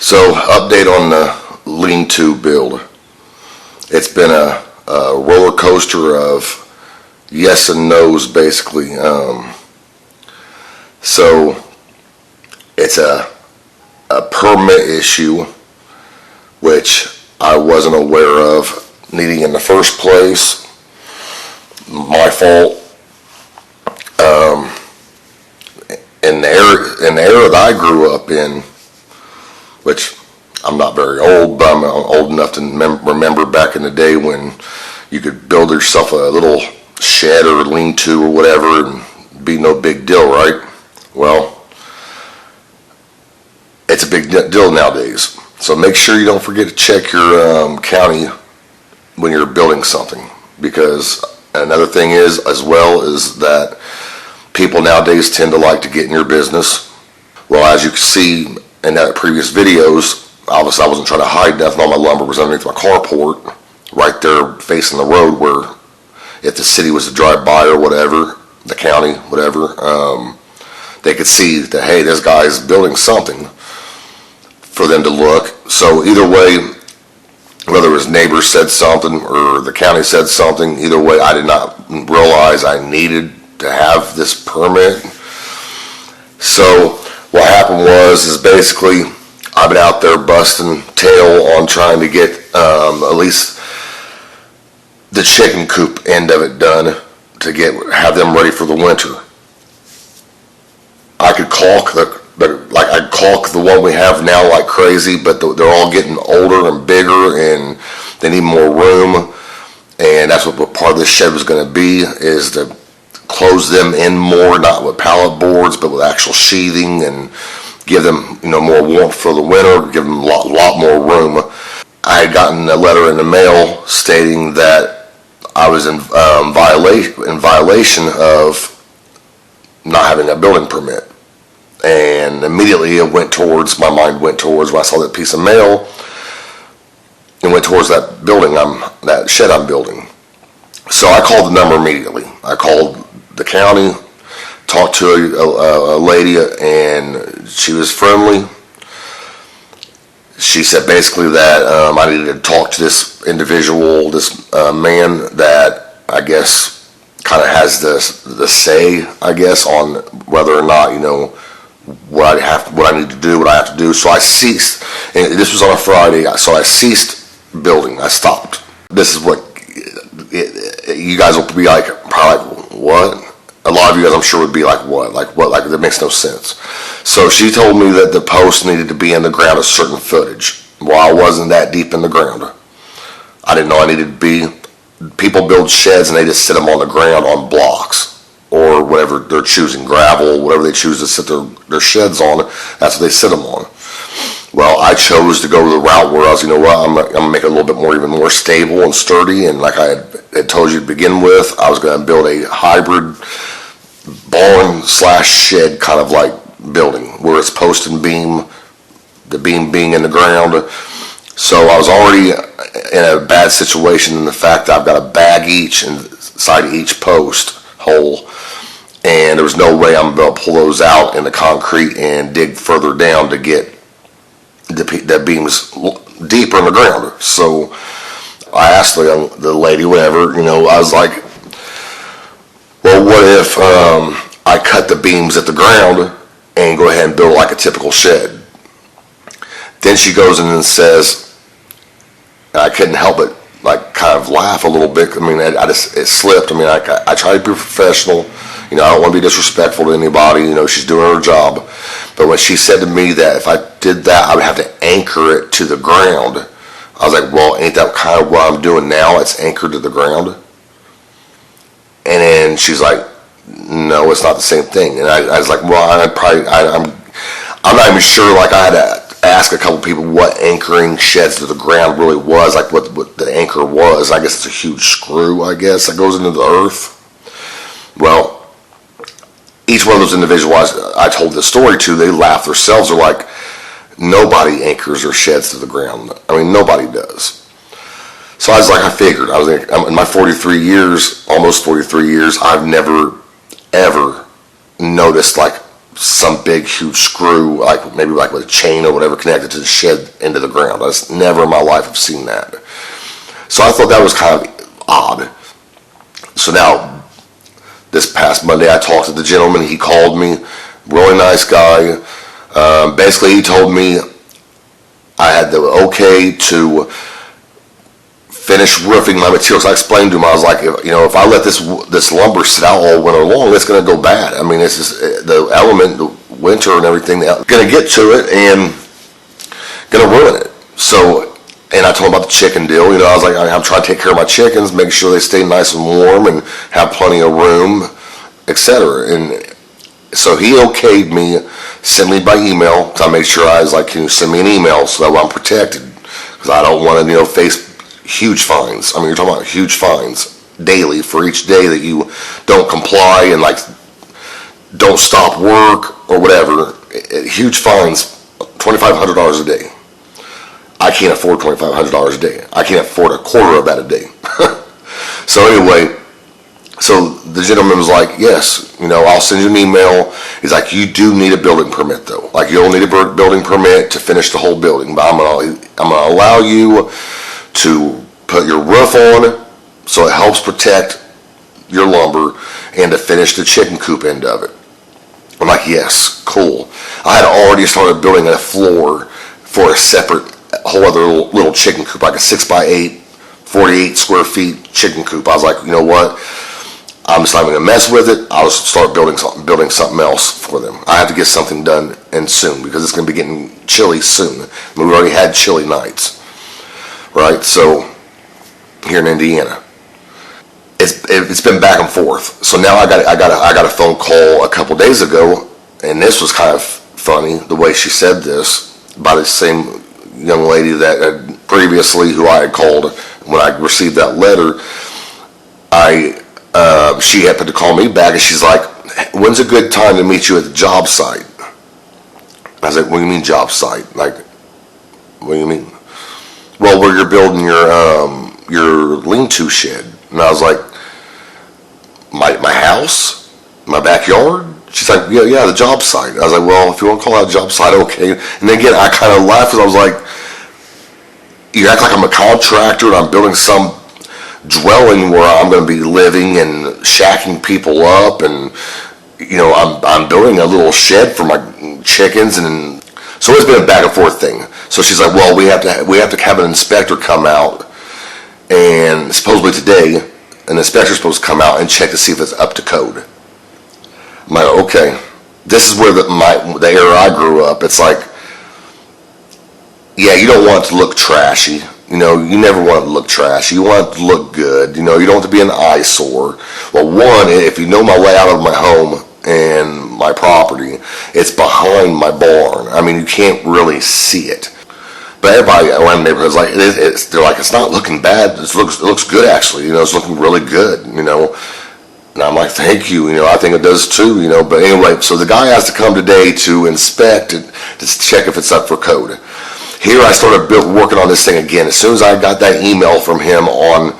So, update on the lean-to build. It's been a roller coaster of yes and no's, basically. So, it's a permit issue, which I wasn't aware of needing in the first place. My fault. In the era that I grew up in, which I'm not very old, but I'm old enough to remember back in the day when you could build yourself a little shed or lean-to or whatever and be no big deal, right? Well, it's a big deal nowadays. So make sure you don't forget to check your county when you're building something, because another thing is, as well, is that people nowadays tend to like to get in your business. Well, as you can see in that previous videos, obviously I wasn't trying to hide nothing. All my lumber was underneath my carport, right there facing the road, where if the city was to drive by or whatever, the county, whatever, they could see that, hey, this guy's building something for them to look. So either way, whether his neighbors said something or the county said something, either way, I did not realize I needed to have this permit. So what happened is basically I've been out there busting tail on trying to get at least the chicken coop end of it done to have them ready for the winter. I could caulk I'd caulk the one we have now like crazy, but they're all getting older and bigger and they need more room. And that's what part of this shed was going to be, is to close them in more, not with pallet boards, but with actual sheathing, and give them, more warmth for the winter, give them a lot more room. I had gotten a letter in the mail stating that I was in violation of not having a building permit. And immediately my mind went towards when I saw that piece of mail, and went towards that building, that shed I'm building. So I called the number immediately. I called the county, talked to a lady, and she was friendly. She said basically that I needed to talk to this individual, this man that I guess kind of has the say, I guess, on whether or not, what I need to do, what I have to do. So I ceased, and this was on a Friday, so I ceased building. I stopped. This is what you guys will be like, probably like, what? A lot of you guys, I'm sure, would be like, what? Like, that makes no sense. So she told me that the post needed to be in the ground a certain footage. Well, I wasn't that deep in the ground. I didn't know I needed to be. People build sheds and they just sit them on the ground on blocks, or whatever they're choosing, gravel, whatever they choose to sit their sheds on, that's what they sit them on. Well, I chose to go the route where I was, I'm going to make it a little bit even more stable and sturdy. And like I had told you to begin with, I was going to build a hybrid barn/shed kind of like building, where it's post and beam, the beam being in the ground. So I was already in a bad situation in the fact that I've got a bag each inside each post hole, and there was no way I'm going to pull those out in the concrete and dig further down to get the beams deeper in the ground. So I asked the lady, whatever, I was like, well, what if I cut the beams at the ground and go ahead and build like a typical shed? Then she goes in and says, I couldn't help but like kind of laugh a little bit. I mean, it slipped. I mean, I try to be professional. I don't want to be disrespectful to anybody. She's doing her job. But when she said to me that if I did that, I would have to anchor it to the ground, I was like, well, ain't that kind of what I'm doing now? It's anchored to the ground. And then she's like, no, it's not the same thing. And I was like, well, I'm not even sure. Like, I had to ask a couple people what anchoring sheds to the ground really was, like what the anchor was. I guess it's a huge screw, I guess, that goes into the earth. Well, each one of those individuals I told this story to, they laughed themselves. They're like, nobody anchors their sheds to the ground. I mean, nobody does. So I was like, I figured. I was like, in my 43 years, almost 43 years, I've never, ever noticed like some big huge screw, like maybe like with a chain or whatever, connected to the shed into the ground. I just never in my life have seen that. So I thought that was kind of odd. So now, this past Monday, I talked to the gentleman. He called me, really nice guy. Basically, he told me I had the okay to finish roofing my materials. I explained to him, I was like, if I let this lumber sit out all winter long, it's going to go bad. I mean, this is the element, the winter and everything, going to get to it and going to ruin it. So, and I told him about the chicken deal. I was like, I'm trying to take care of my chickens, make sure they stay nice and warm and have plenty of room, etc. And so he okayed me, sent me by email, because I made sure I was like, can you send me an email so that I'm protected? Because I don't want to, face huge fines. I mean, you're talking about huge fines daily for each day that you don't comply and like don't stop work or whatever. Huge fines, $2,500 a day. I can't afford $2,500 a day. I can't afford a quarter of that a day. So anyway, so the gentleman was like, yes, I'll send you an email. He's like, you do need a building permit though. Like you'll need a building permit to finish the whole building, but I'm gonna allow you to put your roof on so it helps protect your lumber and to finish the chicken coop end of it. I'm like, yes, cool. I had already started building a floor for a separate whole other little chicken coop, like a 6x8, 48 square feet chicken coop. I was like, you know what? I'm just not even gonna mess with it. I'll just start building something else for them. I have to get something done and soon because it's gonna be getting chilly soon. I mean, we already had chilly nights, right? So here in Indiana, it's been back and forth. So now I got a phone call a couple days ago, and this was kind of funny the way she said this by the same young lady that had previously who I had called when I received that letter. She happened to call me back and she's like, when's a good time to meet you at the job site? I was like, what do you mean job site? Like, what do you mean? Well, where you're building your lean-to shed. And I was like, my house? My backyard? She's like, yeah, the job site. I was like, well, if you want to call that a job site, okay. And then again, I kind of laughed because I was like, you act like I'm a contractor and I'm building some dwelling where I'm going to be living and shacking people up, and I'm building a little shed for my chickens, and so it's been a back and forth thing. So she's like, well, we have to have an inspector come out, and supposedly today an inspector's supposed to come out and check to see if it's up to code. I'm like, okay, this is where the era I grew up. It's like, yeah, you don't want it to look trashy. You never want it to look trashy. You want it to look good. You don't want it to be an eyesore. Well, one, if you know my layout of my home and my property, it's behind my barn. I mean, you can't really see it. But everybody around the neighborhood is like, they're like, it's not looking bad. It looks good actually. It's looking really good. And I'm like, thank you. I think it does too. But anyway, so the guy has to come today to inspect it, to check if it's up for code. Here I started working on this thing again. As soon as I got that email from him on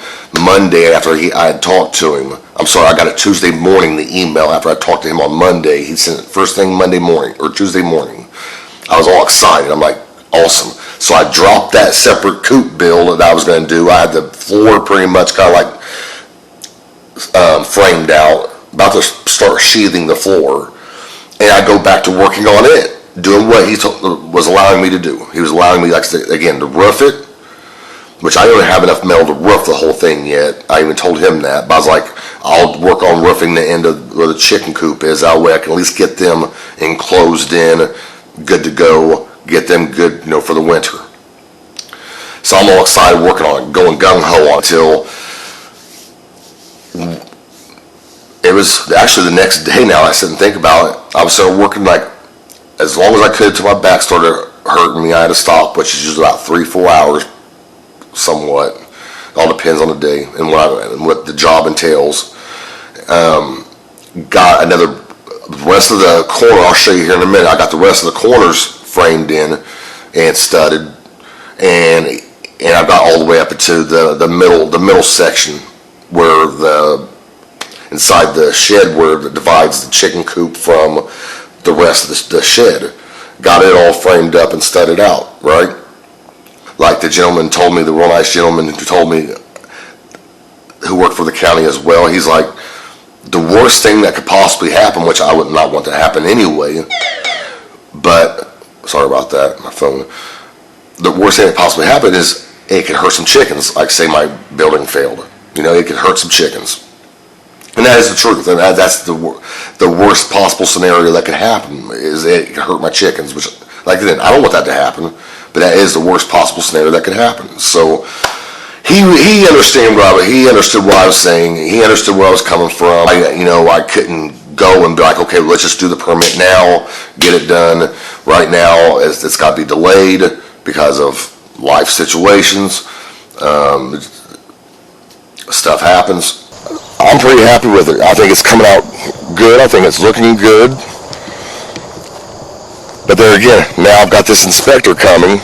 Monday after I had talked to him. I'm sorry, I got it Tuesday morning, the email, after I talked to him on Monday. He sent it first thing Monday morning, or Tuesday morning. I was all excited. I'm like, awesome. So I dropped that separate coop bill that I was going to do. I had the floor pretty much kind of like framed out, about to start sheathing the floor. And I go back to working on it, doing what he was allowing me to do. He was allowing me, again, to roof it, which I don't have enough metal to roof the whole thing yet. I even told him that. But I was like, I'll work on roofing the end of where the chicken coop is. That way I can at least get them enclosed in, good to go, get them good, for the winter. So I'm all excited working on it, going gung-ho until it was actually the next day now. I sit and think about it. I was started working as long as I could till my back started hurting me. I had to stop, which is usually about 3-4 hours, somewhat. It all depends on the day and what the job entails. Got the rest of the corner, I'll show you here in a minute. I got the rest of the corners framed in and studded, and I got all the way up into the middle section where inside the shed where it divides the chicken coop from the rest of the shed. Got it all framed up and studded out, right? Like the gentleman told me, the real nice gentleman who told me, who worked for the county as well, he's like, the worst thing that could possibly happen, which I would not want to happen anyway, but, sorry about that, my phone. The worst thing that could possibly happen is it could hurt some chickens, like say my building failed. You know, it could hurt some chickens. And that is the truth, and that's the worst possible scenario that could happen, is it could hurt my chickens, which, like then, I don't want that to happen, but that is the worst possible scenario that could happen. So he understood what I was saying. He understood where I was coming from. I couldn't go and be like, okay, let's just do the permit now, get it done. Right now, it's got to be delayed because of life situations. Stuff happens. I'm pretty happy with it. I think it's coming out good. I think it's looking good. But there again, now I've got this inspector coming,